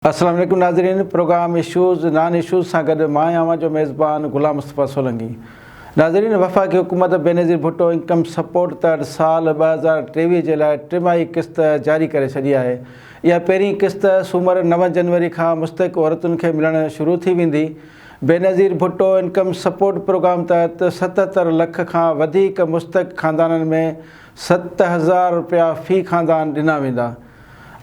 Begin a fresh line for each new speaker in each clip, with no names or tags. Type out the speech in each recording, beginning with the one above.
अस्सलाम वालेकुम नाज़रीन। प्रोग्राम इशूज़ नॉन इशूज़ सां गॾु मां आहियां जो मेज़बान ग़ुलाम मुस्तफ़ा सोलंकी। नाज़रीन, वफ़ाक़ी हुकूमत बेनज़ीर भुट्टो इनकम सपोर्ट तहत साल 2023 जे लाइ टिमाही क़िस्त जारी करे छॾी आहे। इहा पहिरीं क़िस्त सूमर 9 जनवरी खां मुस्तहिक़ औरतुनि खे मिलणु शुरू थी वेंदी। Benazir Bhutto income support programme तहत 77 लख खां वधीक मुस्तहिक़ ख़ानदाननि में 7,000 रुपया फ़ी ख़ानदान ॾिना वेंदा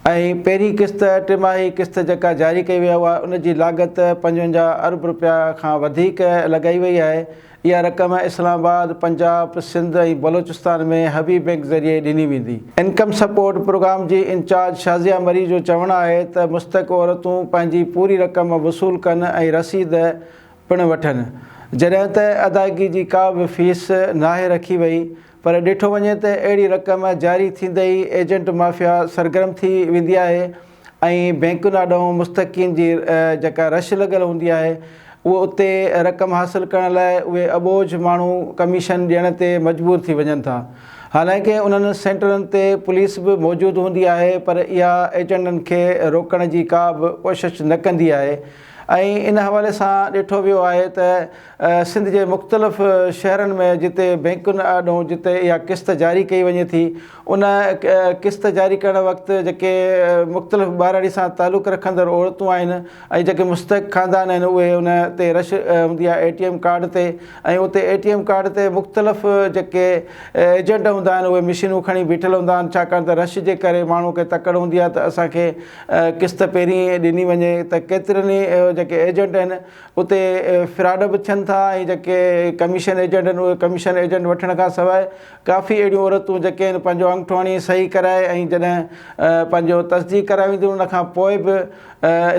ऐं पहिरीं क़िस्त टिमाही क़िस्त जेका जारी कई वई आहे उन जी लाॻत 55 अरब रुपया खां वधीक लॻाई वई आहे। इहा रक़म इस्लामाबाद, पंजाब, सिंध ऐं बलोचिस्तान में हबीब बैंक ज़रिए ॾिनी वेंदी। इनकम सपोर्ट प्रोग्राम जी इंचार्ज शाज़िया मरी जो चवणु आहे त मुस्तहिक़ औरतूं पंहिंजी पूरी रक़म वसूल कनि ऐं रसीद पिणु वठनि। जॾहिं त अदायगी जी का बि फीस नाहे रखी वई, पर ॾिठो वञे त अहिड़ी रक़म जारी थींदे ई एजेंट माफ़िया सरगर्म थी वेंदी आहे ऐं बैंकुनि ॾांहुं मुस्तक़ीन जी जेका रश लॻल हूंदी आहे उहो उते रक़म हासिलु करण लाइ उहे अॿोझ माण्हू कमीशन ॾियण ते मजबूर थी वञनि था। हालांकि उन्हनि सेंटरनि ते पुलिस बि मौजूदु हूंदी आहे, पर इहा एजेंटनि खे रोकण जी का बि कोशिशि न कंदी आहे। ऐं इन हवाले सां ॾिठो वियो आहे त सिंध जे मुख़्तलिफ़ शहरनि में जिते बैंकुनि ॾांहुं जिते इहा क़िस्त जारी कई वञे थी, उन क़िस्त जारी करण वक़्तु जेके मुख़्तलिफ़ ॿारड़ी सां तालुक़ु रखंदड़ औरतूं आहिनि ऐं जेके मुस्तहिक़ ख़ानदान आहिनि उहे उन ते रश हूंदी आहे ATM कार्ड ते, ऐं उते ATM कार्ड ते मुख़्तलिफ़ जेके एजेंट हूंदा आहिनि उहे मशीनूं खणी बीठल हूंदा आहिनि, छाकाणि त रश जे करे माण्हू खे तकड़ हूंदी आहे त असांखे क़िस्त पहिरीं ॾिनी वञे। त केतिरनि ई जेके एजेंट आहिनि उते फ्रॉड बि थियनि था ऐं जेके कमीशन एजेंट आहिनि उहे कमीशन एजेंट वठण खां सवाइ काफ़ी अहिड़ियूं औरतूं जेके आहिनि पंहिंजो अंगूठो हणी सही कराए ऐं जॾहिं पंहिंजो तस्दीक कराए वेंदियूं उन खां पोइ बि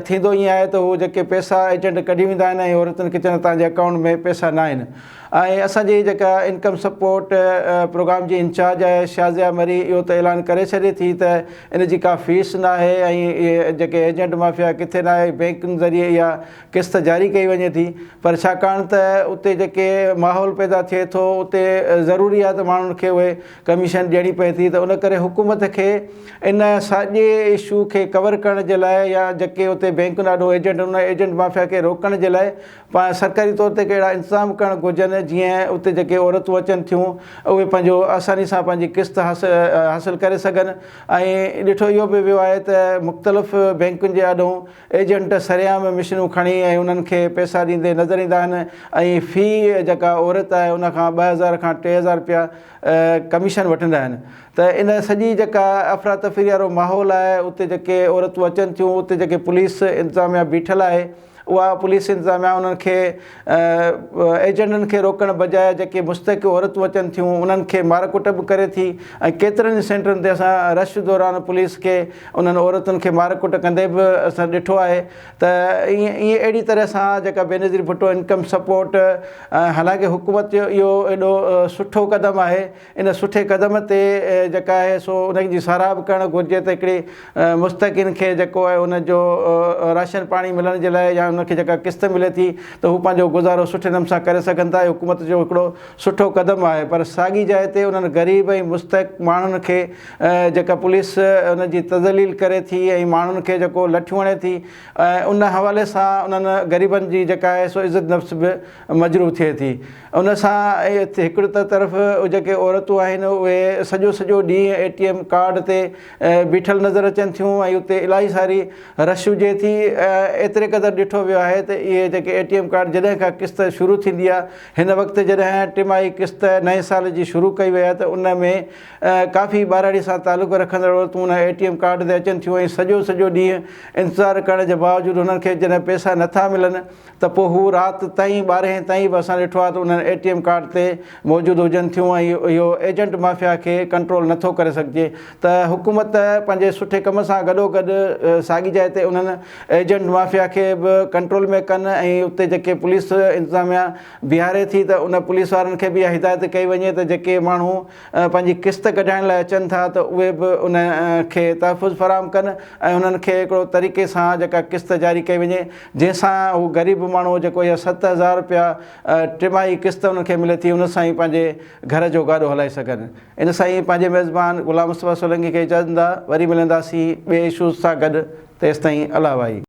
थींदो ईअं आहे त उहे जेके पैसा एजेंट कढी वेंदा आहिनि ऐं औरतुनि खे चवनि तव्हांजे अकाउंट में पैसा न आहिनि। ऐं असांजी जेका इनकम सपोर्ट प्रोग्राम जी इंचार्ज आहे शाज़िया मरी, इहो त ऐलान करे छॾे थी त इन जी का फीस न आहे ऐं इहे जेके एजेंट माफ़िया किथे न आहे, बैंकुनि ज़रिए इहा क़िस्त जारी कई वञे थी। पर छाकाणि त उते जेके माहौल पैदा थिए थो उते ज़रूरी आहे त माण्हुनि खे उहे कमीशन ॾियणी पए थी। त उन करे हुकूमत खे इन साॼे इशू खे कवर करण जे लाइ या जेके उते बैंकुनि ॾांहुं एजेंट उन एजेंट माफ़िया खे रोकण जे लाइ सरकारी तौर ते कहिड़ा इंतज़ाम करणु घुरिजनि जीअं उते जेके औरतूं अचनि थियूं उहे पंहिंजो आसानी सां पंहिंजी क़िस्त हासिलु करे सघनि। ऐं ॾिठो इहो बि वियो आहे त मुख़्तलिफ़ बैंकुनि जे ॾांहुं एजेंट सरेआम मशीनूं खणी ऐं उन्हनि खे पैसा ॾींदे नज़र ईंदा आहिनि ऐं फ़ी जेका औरत आहे उन खां 2,000 खां 3,000 रुपया कमीशन वठंदा आहिनि। त इन सॼी जेका अफ़रा तफ़री वारो माहौल आहे उते जेके औरतूं अचनि थियूं उते जेके पुलिस इंतिज़ामिया बीठल आहे उहा पुलिस इंतिज़ामिया उन्हनि खे एजेंटनि खे रोकण बजाए जेके मुस्तहिक़ औरतूं अचनि थियूं उन्हनि खे मारकुट बि करे थी। ऐं केतिरनि सेंटरनि ते असां रश दौरान पुलिस खे उन्हनि औरतुनि खे मारकुट कंदे बि असां ॾिठो आहे। त ईअं अहिड़ी तरह सां जेका बेनज़ीर भुट्टो इनकम सपोर्ट, हालांकि हुकूमत जो इहो एॾो सुठो क़दम आहे, इन सुठे क़दम ते जेका आहे सो उन जी साराह बि करणु घुरिजे त हिकिड़ी मुस्तक़िन खे जेको आहे उनजो राशन पाणी मिलण जे लाइ या उनखे जेका क़िस्त मिले थी त हू पंहिंजो गुज़ारो सुठे नमूने सां करे सघनि था। हुकूमत जो हिकिड़ो सुठो क़दम आहे। पर साॻी जाइ ते उन्हनि ग़रीब ऐं मुस्तहिक़ माण्हुनि खे जेका पुलिस उनजी तज़लील करे थी ऐं माण्हुनि खे जेको लठियूं हणे थी, उन हवाले सां उन्हनि ग़रीबनि जी जेका आहे सो इज़त नफ़्स बि मजरूह थिए थी। उन सां हिकिड़ी तरफ़ जेके औरतूं आहिनि उहे सॼो ॾींहुं ATM कार्ड ते बीठल नज़र अचनि थियूं ऐं उते इलाही सारी रश हुजे थी। एतिरे क़दुरु ॾिठो वियो आहे त इहे जेके ATM कार्ड जॾहिं खां क़िस्त शुरू थींदी आहे, हिन वक़्तु जॾहिं टिमाही क़िस्त नए साल जी शुरू कई वई आहे त उन में काफ़ी ॿारड़ी सां तालुक़ु रखंदड़ औरतूं उन ATM कार्ड ते अचनि थियूं ऐं सॼो ॾींहुं इंतज़ारु करण जे बावजूदि हुननि खे जॾहिं पैसा नथा मिलनि त पोइ हू राति ताईं 12 ताईं बि असां ॾिठो आहे त उन्हनि ATM कार्ड ते मौजूदु हुजनि थियूं ऐं इहो एजेंट माफ़िया खे कंट्रोल नथो करे सघिजे। त हुकूमत पंहिंजे सुठे कम सां गॾोगॾु साॻी जाइ ते उन्हनि एजेंट माफ़िया खे बि कंट्रोल में कनि ऐं उते जेके पुलिस इंतिज़ामिया बीहारे थी त उन पुलिस वारनि खे बि इहा हिदायत कई वञे त जेके माण्हू पंहिंजी क़िस्त कढाइण लाइ अचनि था त उहे बि उन खे तहफ़ुज़ फ़राहम कनि ऐं उन्हनि खे हिकिड़ो तरीक़े सां जेका क़िस्त जारी कई वञे जंहिंसां हू ग़रीब माण्हू जेको इहा 7,000 रुपया टिमाही क़िस्त उनखे मिले थी उन सां ई पंहिंजे घर जो गाॾो हलाए सघनि। इन सां ई पंहिंजे मेज़बान ग़ुलाम मुस्तफ़ा सोलंकी खे इजाज़त ॾींदा, वरी मिलंदासीं ॿिए इशूज़ सां गॾु। तेसिताईं अला भाई।